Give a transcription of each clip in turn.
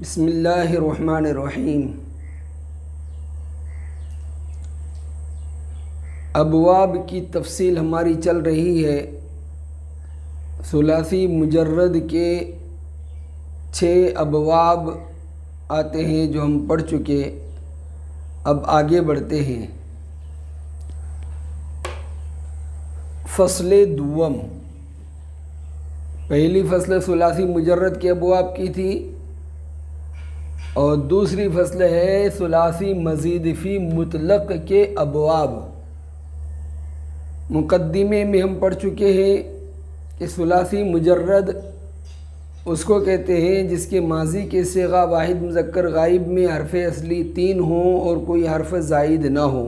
बिस्मिल्लाहिर्रहमानिर्रहीम। अबवाब की तफसील हमारी चल रही है। सुलासी मुजर्रद के 6 अबवाब आते हैं जो हम पढ़ चुके। अब आगे बढ़ते हैं। फ़स्ल दुवम, पहली फ़स्ल सुलासी मुजर्रद के अबवाब की थी और दूसरी फ़स्ल है सुलासी मज़ीद फ़ी मुतलक़ के अबवाब। मुक़द्दिमे में हम पढ़ चुके हैं कि सुलासी मुजर्रद उसको कहते हैं जिसके माजी के सिगा वाहिद मुज़क्कर गाइब में हरफ असली 3 हों और कोई हरफ ज़ाइद ना हो।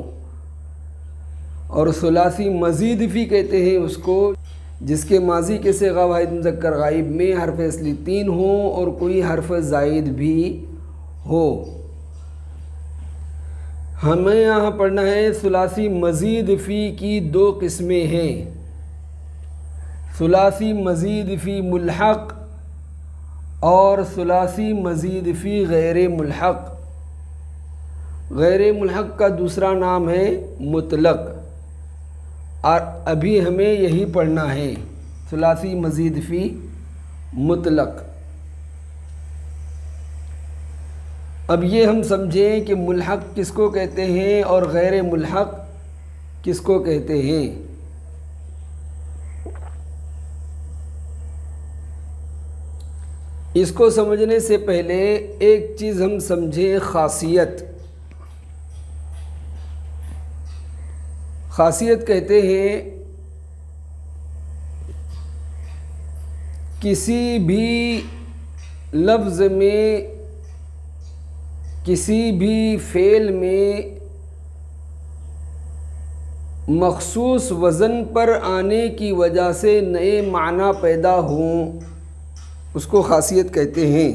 और सुलासी मज़ीद फ़ी कहते हैं उसको जिसके माजी के सिगा वाहिद मुज़क्कर गाइब में हरफ असली 3 हों और कोई हरफ ज़ाइद भी हो। हमें यहाँ पढ़ना है सुलासी मज़ीद फ़ी की 2 किस्में हैं। सुलासी मज़ीद फ़ी मुल्हक़ और सुलासी मज़ीद फ़ी गैर मुल्हक़। गैर मुल्हक़ का दूसरा नाम है मुतलक़ और अभी हमें यही पढ़ना है, सुलासी मज़ीद फ़ी मुतलक़। अब ये हम समझें कि मुल्हक़ किसको कहते हैं और गैर मुल्हक़ किसको कहते हैं। इसको समझने से पहले एक चीज़ हम समझें, ख़ासियत। ख़ासियत कहते हैं किसी भी लफ्ज़ में, किसी भी फ़ेल में मख़सूस वज़न पर आने की वजह से नए माना पैदा हों, उसको ख़ासियत कहते हैं।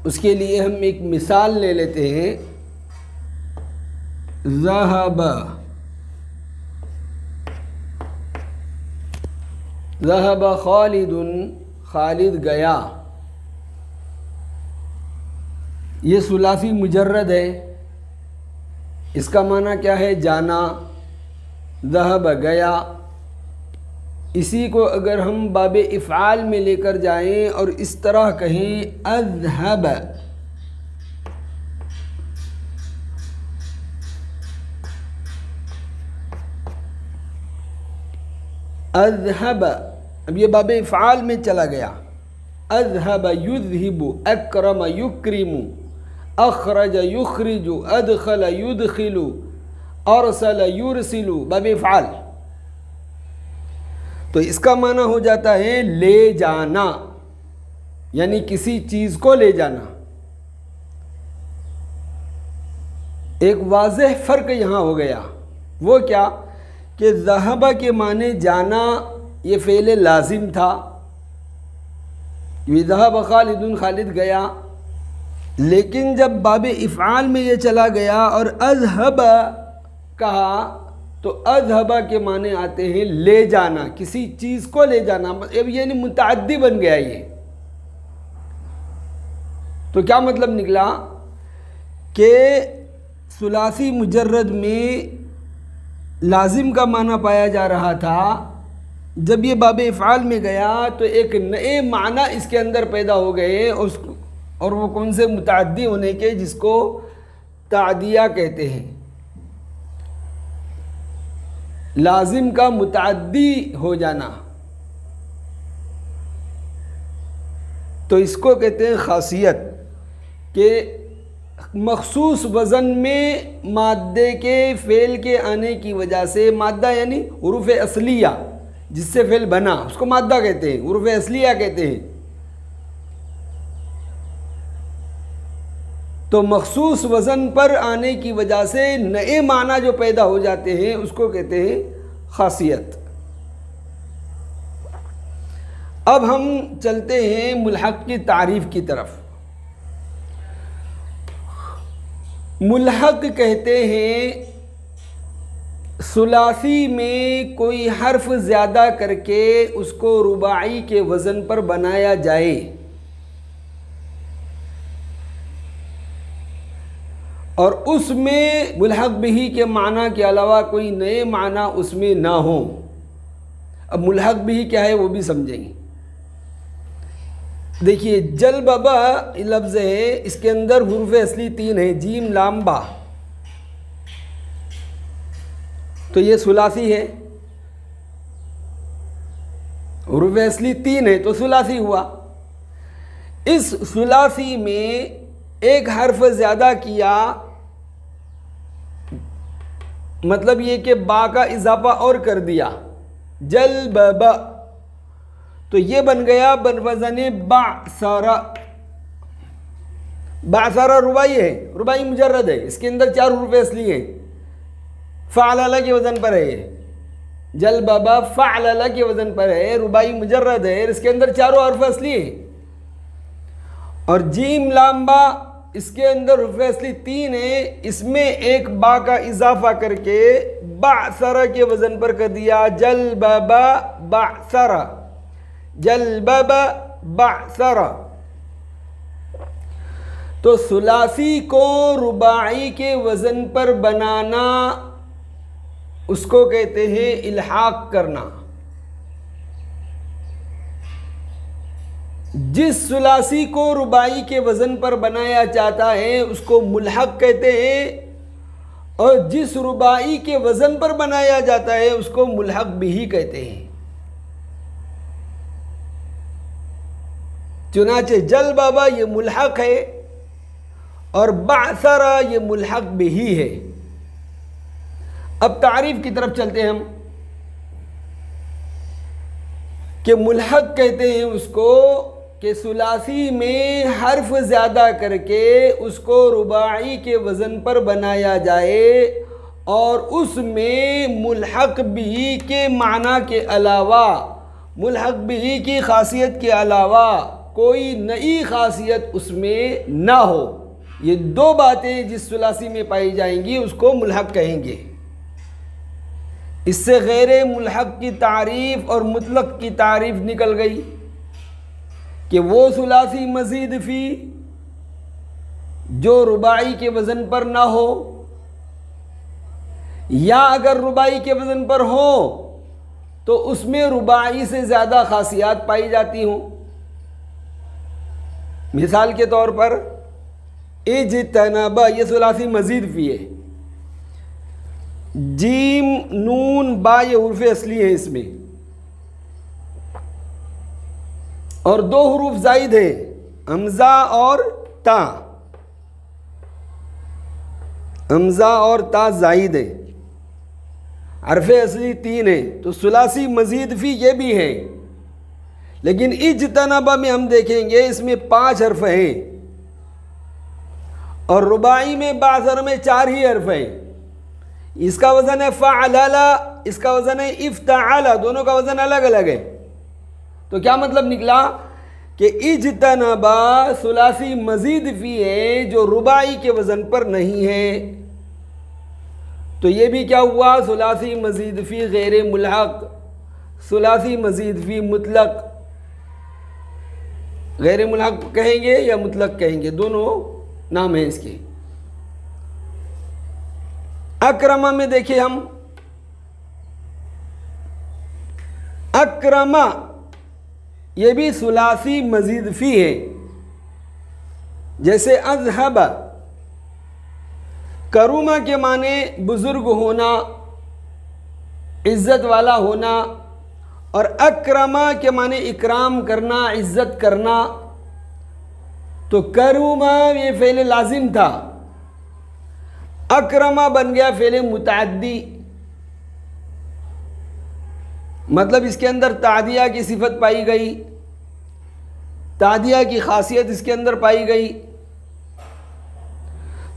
उसके लिए हम एक मिसाल ले लेते हैं। ज़हबा, ज़हबा खालिदुन, खालिद गया। ये सुलासी मुजर्रद है। इसका माना क्या है? जाना। ज़हब गया। इसी को अगर हम बाबे इफ़आल में लेकर जाएं और इस तरह कहें अज़हब, अज़हब, अब ये बाबे इफ़आल में चला गया। अज़हब युज़हिबु, अक्रम युक्रिमु, अखरज युखरिजु, अदखल युदखिलु, अरसल युरसिलु, बाबे इफ़आल। तो इसका माना हो जाता है ले जाना, यानी किसी चीज़ को ले जाना। एक वाज़ेह फ़र्क यहाँ हो गया। वो क्या कि ज़हबा के माने जाना, ये फ़ेल लाजिम था। ज़हब खालिदुन, खालिद गया। लेकिन जब बाबे इफ़आल में ये चला गया और अज़हब कहा तो अज़हबा के माने आते हैं ले जाना, किसी चीज़ को ले जाना। अब यानी मुतअद्दी बन गया ये। तो क्या मतलब निकला कि सुलासी मुजर्रद में लाजिम का माना पाया जा रहा था। जब ये बाबे इफ़आल में गया तो एक नए माना इसके अंदर पैदा हो गए, और वो कौन से? मुतअद्दी होने के, जिसको तादिया कहते हैं। लाजिम का मुतअद्दी हो जाना, तो इसको कहते हैं ख़ासियत। कि मख़सूस वज़न में मादे के फ़ेल के आने की वजह से, मादा यानी हुरूफ़ असलिया, जिससे फ़ेल बना उसको मादा कहते हैं, हुरूफ़ असलिया कहते हैं। तो मख़सूस वज़न पर आने की वजह से नए माना जो पैदा हो जाते हैं उसको कहते हैं ख़ासियत। अब हम चलते हैं मुल्हक़ की तारीफ़ की तरफ। मुल्हक कहते हैं सुलासी में कोई हर्फ ज़्यादा करके उसको रुबाई के वज़न पर बनाया जाए, और उसमें मुल्हक बिही के माना के अलावा कोई नए माना उसमें ना हो। अब मुल्हक बिही क्या है वो भी समझेंगे। देखिए जलबबा लफ्ज़ है, इसके अंदर हुरूफ असली 3 है, जीम लाम बा, तो ये सुलासी है। हुरूफ असली 3 है तो सुलासी हुआ। इस सुलासी में एक हर्फ ज़्यादा किया, मतलब ये कि बा का इजाफा और कर दिया, जलबबा, तो ये बन गया बनवज़ने बासारा। बासारा रुबाई है, रुबाई मुजर्रद है, इसके अंदर 4 हुरूफ असली हैं, फ़अलला के वज़न पर है। जलबबा फ़अलला के वज़न पर है, रुबाई मुजर्रद है, इसके अंदर 4 हर्फ असली हैं। और जीम लाम्बा इसके अंदर हुरूफ असली 3 है, इसमें एक बा का इजाफा करके बासरा के वज़न पर कर दिया, जलबबा बासरा, जलबबा बासरा। तो सुलासी को रुबाई के वज़न पर बनाना उसको कहते हैं इल्हाक करना। जिस सुलासी को रुबाई के वज़न पर बनाया जाता है उसको मुल्हक कहते हैं, और जिस रुबाई के वज़न पर बनाया जाता है उसको मुल्हक बिही कहते हैं। चुनाचे जलबबा ये मुल्हक है और बासरा ये मुल्हक बिही है। अब तारीफ की तरफ चलते हैं हम कि मुल्हक कहते हैं उसको कि सुलासी में हर्फ ज़्यादा करके उसको रुबाई के वज़न पर बनाया जाए, और उसमें मुल्हक बिही के माना के अलावा, मुल्हक बिही की खासियत के अलावा कोई नई खासियत उसमें ना हो। ये 2 बातें जिस सुलासी में पाई जाएंगी उसको मुल्हक कहेंगे। इससे गैर मुल्हक की तारीफ़ और मुतलक की तारीफ़ निकल गई कि वो सुलासी मज़ीद फ़ी जो रुबाई के वज़न पर ना हो, या अगर रुबाई के वज़न पर हो तो उसमें रुबाई से ज़्यादा खासियात पाई जाती हों। मिसाल के तौर पर इज्तनबा ये सुलासी मज़ीद फ़ी है, जीम नून बा ये हुरूफ असली है इसमें, और 2 हुरूफ ज़ाइद है, हमज़ा और ता, हमज़ा और ता ज़ाइद है, हर्फ असली 3 है, तो सुलासी मज़ीद फ़ी ये भी है। लेकिन इज्तनबा में हम देखेंगे इसमें 5 हर्फ हैं, और रुबाई में बासर में 4 ही हर्फ हैं। इसका वज़न है फ़अलला, इसका वज़न है इफ्तअला, दोनों का वज़न अलग अलग है। तो क्या मतलब निकला कि इज्तनबा सुलासी मज़ीद फ़ी है जो रुबाई के वज़न पर नहीं है। तो ये भी क्या हुआ, सुलासी मज़ीद फ़ी गैर मुल्हक, सुलासी मज़ीद फ़ी मुतलक। गैर मुल्हक कहेंगे या मुतलक कहेंगे, दोनों नाम है इसके। अक्रमा में देखिए हम, अक्रमा ये भी सुलासी मज़ीद फ़ी है, जैसे अज़हब, करुमा के माने बुज़ुर्ग होना, इज़्ज़त वाला होना, और अक्रमा के माने इकराम करना, इज़्ज़त करना। तो करुमा ये फ़ेल लाजिम था, अक्रमा बन गया फ़ेल मुतअद्दी, मतलब इसके अंदर तादिया की सिफत पाई गई, तादिया की खासियत इसके अंदर पाई गई।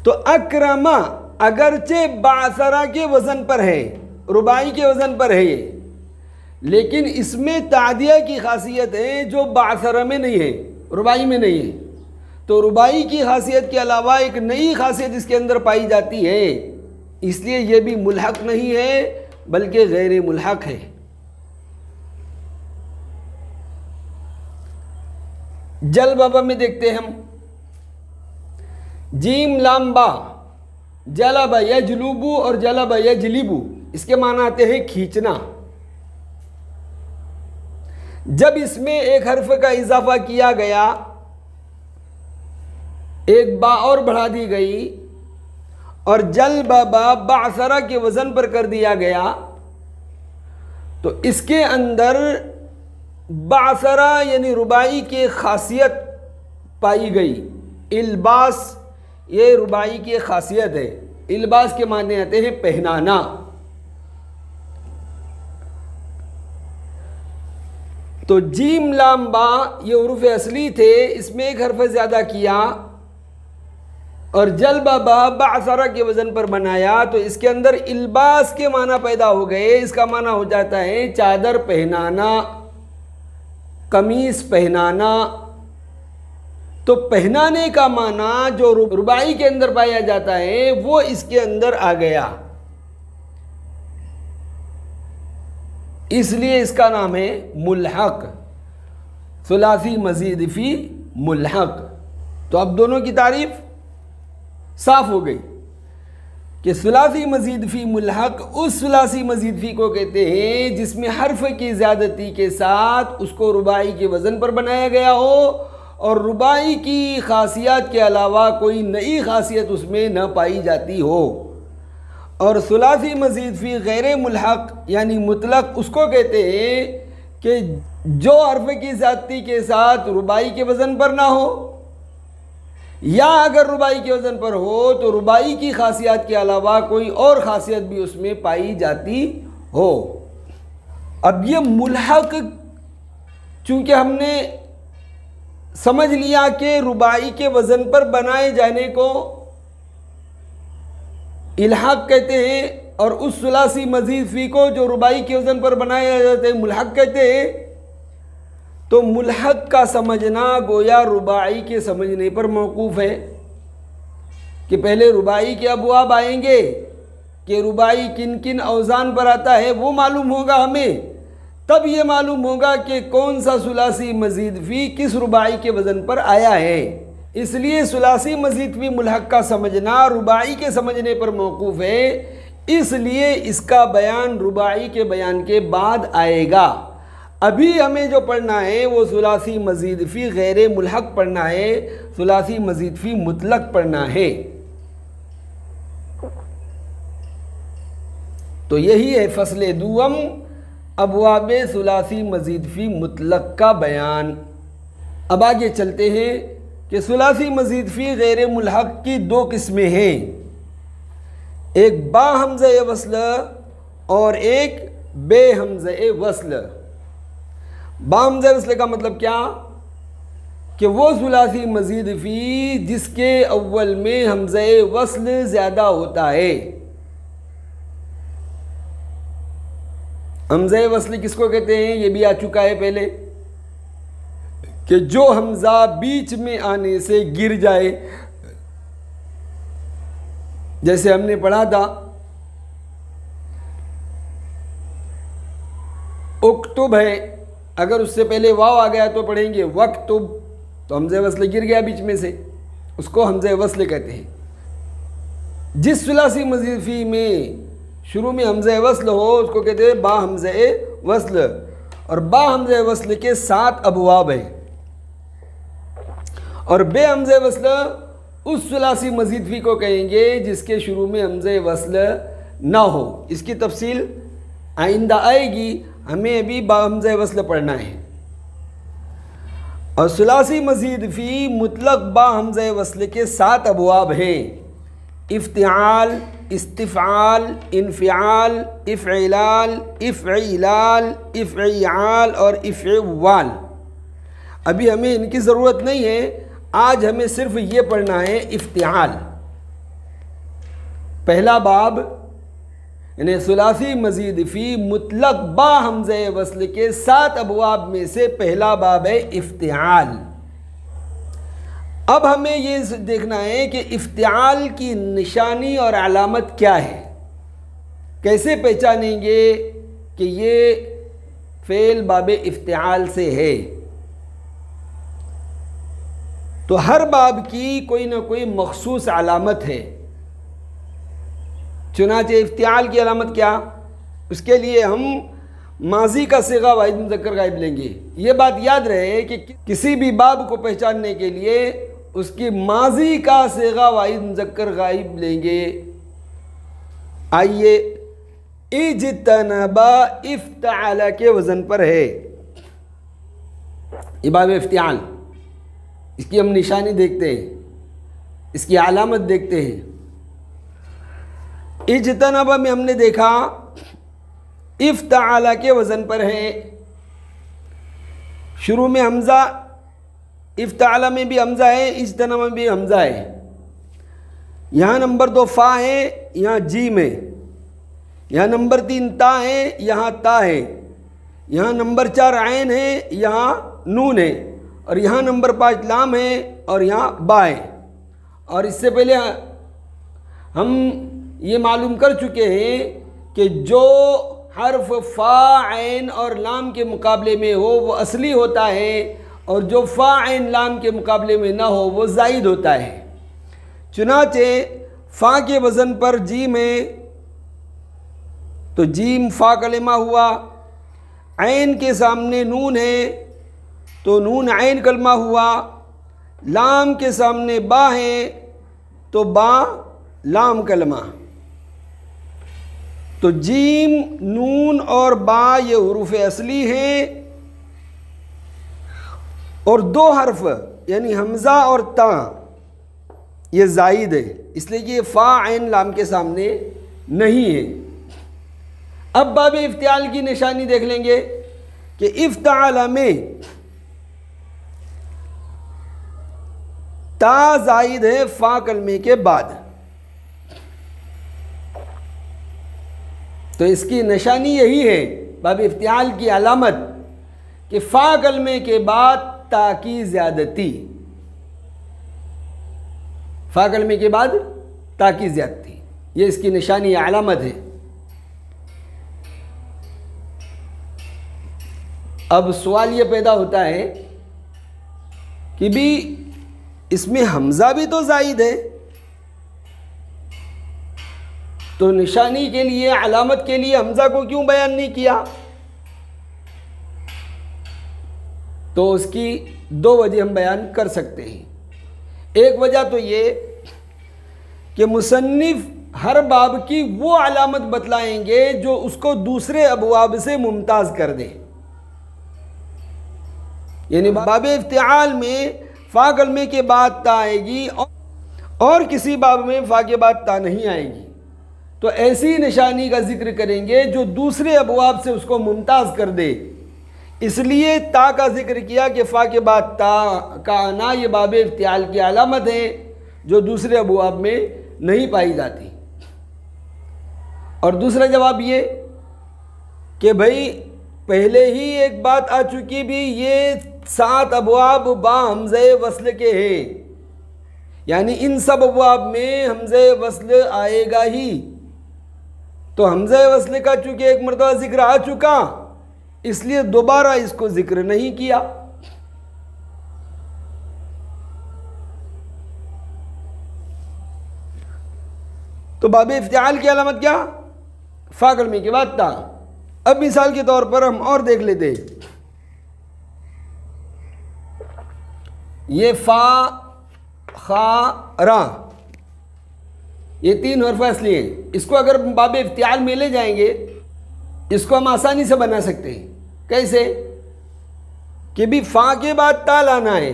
तो अक्रमा अगरचे बासरा के वज़न पर है, रुबाई के वज़न पर है ये, लेकिन इसमें तादिया की खासियत है जो बासरा में नहीं है, रुबाई में नहीं है। तो रुबाई की खासियत के अलावा एक नई खासियत इसके अंदर पाई जाती है, इसलिए ये भी मुल्हक नहीं है बल्कि गैर मुल्हक है। जल बाबा में देखते हैं हम, जीम लाम बा, जलब यजलुबु और जलब यजलिबु, इसके माना आते हैं खींचना। जब इसमें एक हर्फ का इजाफा किया गया, एक बा और बढ़ा दी गई और जल बाबा बासरा के वजन पर कर दिया गया, तो इसके अंदर बासरा यानी रुबाई की खासियत पाई गई। इल्बास ये रुबाई की खासियत है। इल्बास के माने आते हैं पहनाना। तो जीम लाम बा ये उरूफ असली थे, इसमें एक हर्फ ज़्यादा किया और जल बाबा बासरा के वज़न पर बनाया, तो इसके अंदर इल्बास के माना पैदा हो गए। इसका माना हो जाता है चादर पहनाना, कमीज़ पहनाना। तो पहनाने का माना जो रुबाई के अंदर पाया जाता है वो इसके अंदर आ गया, इसलिए इसका नाम है मुल्हक, सुलासी मजीद फी मुल्हक। तो अब दोनों की तारीफ साफ हो गई कि सुलासी मजीद फी मुल्हक उस सुलासी मजीद फी को कहते हैं जिसमें हर्फ की ज़्यादती के साथ उसको रुबाई के वज़न पर बनाया गया हो और रुबाई की खासियत के अलावा कोई नई खासियत उसमें न पाई जाती हो। और सुलासी मजीद फी गैर मुल्हक यानी मुतलक उसको कहते हैं कि जो हर्फ की ज़्यादती के साथ रुबाई के वज़न पर ना हो, या अगर रुबाई के वज़न पर हो तो रुबाई की खासियत के अलावा कोई और ख़ासियत भी उसमें पाई जाती हो। अब ये मुल्हक चूँकि हमने समझ लिया कि रुबाई के वज़न पर बनाए जाने को इल्हाक कहते हैं और उस सुलासी मजीद फ़ी को जो रुबाई के वज़न पर बनाया जाता है मुल्हक कहते हैं, तो मुल्हक का समझना गोया रुबाई के समझने पर मौकूफ़ है कि पहले रुबाई के अबवाब आएंगे कि रुबाई किन किन औज़ान पर आता है वो मालूम होगा हमें, तब ये मालूम होगा कि कौन सा सुलासी मजीद फ़ी किस रुबाई के वज़न पर आया है। इसलिए सुलासी मजीद फ़ी मुल्हक का समझना रुबाई के समझने पर मौकूफ़ है, इसलिए इसका बयान रुबाई के बयान के बाद आएगा। अभी हमें जो पढ़ना है वो सुलासी मजीद फ़ी गैर मुल्हक पढ़ना है, सुलासी मजीद फ़ी मुतलक पढ़ना है। तो यही है फ़स्ल दुअम अबवाब सुलासी मजीद फ़ी मुतलक का बयान। अब आगे चलते हैं कि सुलासी मजीद फ़ी गैर मुल्हक की दो किस्में हैं, एक बा हमज़े वस्ल और एक बे हमज़े वस्ल। बा हमज़े वस्ल का मतलब क्या कि वो सुलासी मजीद फ़ी जिसके अव्वल में हमज़े वस्ल ज़्यादा होता है। हमज़े वस्ल किसको कहते हैं ये भी आ चुका है पहले कि जो हमज़ा बीच में आने से गिर जाए, जैसे हमने पढ़ा था उक्तुब है, अगर उससे पहले वाव आ गया तो पढ़ेंगे वक्तुब, तो हमज़े वस्ल गिर गया बीच में से, उसको हमज़े वस्ल कहते हैं। जिस सुलासी मजीद फ़ी में शुरू में हमज़े वस्ल हो उसको कहते हैं बा हमज़े वस्ल, और बा हमज़े वस्ल के 7 अबवाब है। और बे हमज़े वस्ल उस सुलासी मजीद फ़ी को कहेंगे जिसके शुरू में हमज़े वस्ल ना हो। इसकी तफसील आइंदा आएगी, हमें अभी बा हमज़े वस्ल पढ़ना है। और सुलासी मजीद फ़ी मुतलक बा हमज़े वस्ल के 7 अबवाब हैं, इफ्तिआल, इस्तिफ़ाल, इन्फ़िआल, इफ़इलाल, इफ़इलाल, इफ़इआल और इफ़वाल। अभी हमें इनकी ज़रूरत नहीं है, आज हमें सिर्फ ये पढ़ना है इफ्तिआल। पहला बाब यानी सुलासी मजीद फ़ी मुतलक बा हमज़े वस्ल के 7 अबवाब में से पहला बाब है इफ्तिआल। अब हमें ये देखना है कि इफ्तिआल की निशानी और अलामत क्या है, कैसे पहचानेंगे कि ये फ़ेल बाब इफ्तिआल से है। तो हर बाब की कोई ना कोई मखसूस अलामत है। चुनांचे इफ्तिआल की अलामत क्या, उसके लिए हम माजी का सिगा वाहिद मुज़क्कर गायब लेंगे। ये बात याद रहे कि किसी भी बाब को पहचानने के लिए उसकी माजी का सिगा वाहिद मुज़क्कर गायब लेंगे। आइए, इज्तनबा इफ्तअल के वज़न पर है ये बाब इफ्तिआल। इसकी हम निशानी देखते हैं, इसकी अलामत देखते हैं। इज्तनबा में हमने देखा इफ्तअल के वज़न पर है, शुरू में हमज़ा, इफ्तअल में भी हमज़ा है, इज्तनबा में भी हमज़ा है। यहाँ नंबर 2 फ़ा है, यहाँ जीम है। यहाँ नंबर 3 ता है, यहाँ ता है। यहाँ नंबर 4 आइन है, यहाँ नून है। और यहाँ नंबर 5 लाम है और यहाँ बा है। और इससे पहले हम ये मालूम कर चुके हैं कि जो हर्फ फ़ा ऐन और लाम के मुकाबले में हो वो असली होता है, और जो फ़ा ऐन लाम के मुकाबले में ना हो वो ज़ाइद होता है। चुनांचे फ़ा के वज़न पर जीम है, तो जीम फ़ा कलिमा हुआ। ऐन के सामने नून है, तो नून ऐन कलमा हुआ। लाम के सामने बा है, तो बा लाम कलमा। तो जीम, नून और बा ये हुरूफ असली हैं, और 2 हर्फ यानी हमज़ा और ता ये ज़ाइद है, इसलिए कि ये फ़ा ऐन लाम के सामने नहीं है। अब बाब इफ्तिआल की निशानी देख लेंगे कि इफ्तअल में ता ज़ाइद है फ़ा कलमे के बाद, तो इसकी निशानी यही है बाब इफ्तिआल की अलामत कि फ़ा कलमे के बाद ता की ज़्यादती, फ़ा कलमे के बाद ता की ज़्यादती, ये इसकी निशानी अलामत है। अब सवाल ये पैदा होता है कि भी इसमें हमज़ा भी तो ज़ाइद है, तो निशानी के लिए, अलामत के लिए हमज़ा को क्यों बयान नहीं किया? तो उसकी 2 वजह हम बयान कर सकते हैं। एक वजह तो ये कि मुसन्निफ़ हर बाब की वो अलामत बतलाएंगे जो उसको दूसरे अबवाब से मुमताज़ कर दे। यानी बाब इफ्तिआल में फ़ा कलमे के बाद ता आएगी और किसी बाब में फ़ा के बाद ता नहीं आएगी, तो ऐसी निशानी का जिक्र करेंगे जो दूसरे अबवाब से उसको मुमताज़ कर दे। इसलिए ता का जिक्र किया कि फ़ा के बाद ता का आना ये बाब इफ्तिआल की अलामत है जो दूसरे अबवाब में नहीं पाई जाती। और दूसरा जवाब ये कि भाई पहले ही एक बात आ चुकी भी, ये 7 अबवाब बा हमज़े वस्ल के हैं, यानी इन सब अबवाब में हमज़े वस्ल आएगा ही। तो हमज़े वस्ल का चूँकि एक मरतबा जिक्र आ चुका, इसलिए दोबारा इसको जिक्र नहीं किया। तो बाब इफ्तिआल की अलामत क्या? फ़ा कलमे के बाद ता। अब मिसाल के तौर पर हम और देख लेते, ये फ़ा, खा, रा, ये 3 हर्फ असली हैं। इसको अगर बाब इफ्तिआल में ले जाएंगे, इसको हम आसानी से बना सकते हैं। कैसे? कि भी फ़ा के बाद ता लाना है,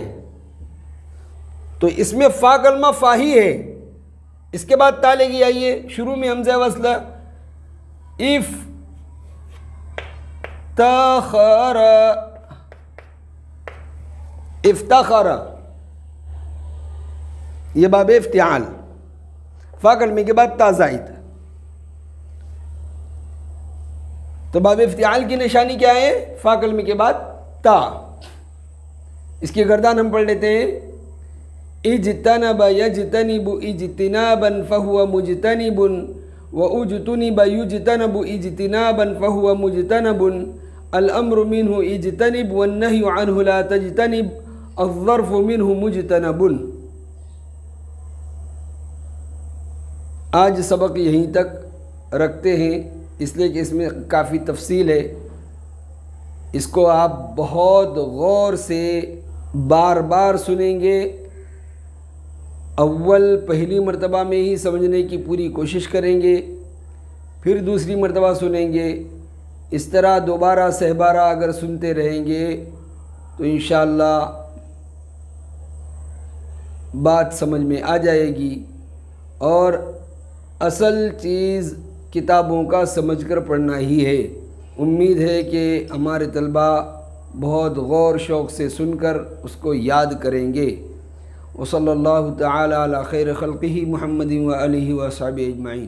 तो इसमें फ़ा कलमा फ़ा ही है, इसके बाद ता लेगी। आइए, शुरू में हमज़े वस्ल, इफ तखर, इफ्तखर, ये बाब इफ्तिआल, फ़ा कलमे के बाद ता ज़ाइद। तो बाब इफ्तिआल की निशानी क्या है? फ़ा कलमे के बाद ता। इसकी गर्दान हम पढ़ लेते हैं, इज्तनब यज्तनिबु इज्तिनाबन फहुव मुज्तनिबुन व उज्तनिब युज्तनबु इज्तिनाबन फहुव मुज्तनबुन अल अम्रु मिन्हु इज्तनिब वन्नहयु अन्हु ला तज्तनिब अज़्ज़र्फ़ु मिन्हु मुज्तनबुन। आज सबक यहीं तक रखते हैं, इसलिए कि इसमें काफ़ी तफसील है। इसको आप बहुत गौर से बार बार सुनेंगे। अव्वल पहली मर्तबा में ही समझने की पूरी कोशिश करेंगे, फिर दूसरी मर्तबा सुनेंगे। इस तरह दोबारा सहबारा अगर सुनते रहेंगे तो इंशाअल्लाह बात समझ में आ जाएगी। और असल चीज़ किताबों का समझकर पढ़ना ही है। उम्मीद है कि हमारे तलबा बहुत गौर शौक़ से सुनकर उसको याद करेंगे। वसल्लल्लाहु तआला अला खैर खल्क़िही मुहम्मदिन व आलिही व अस्हाबिही अजमईन।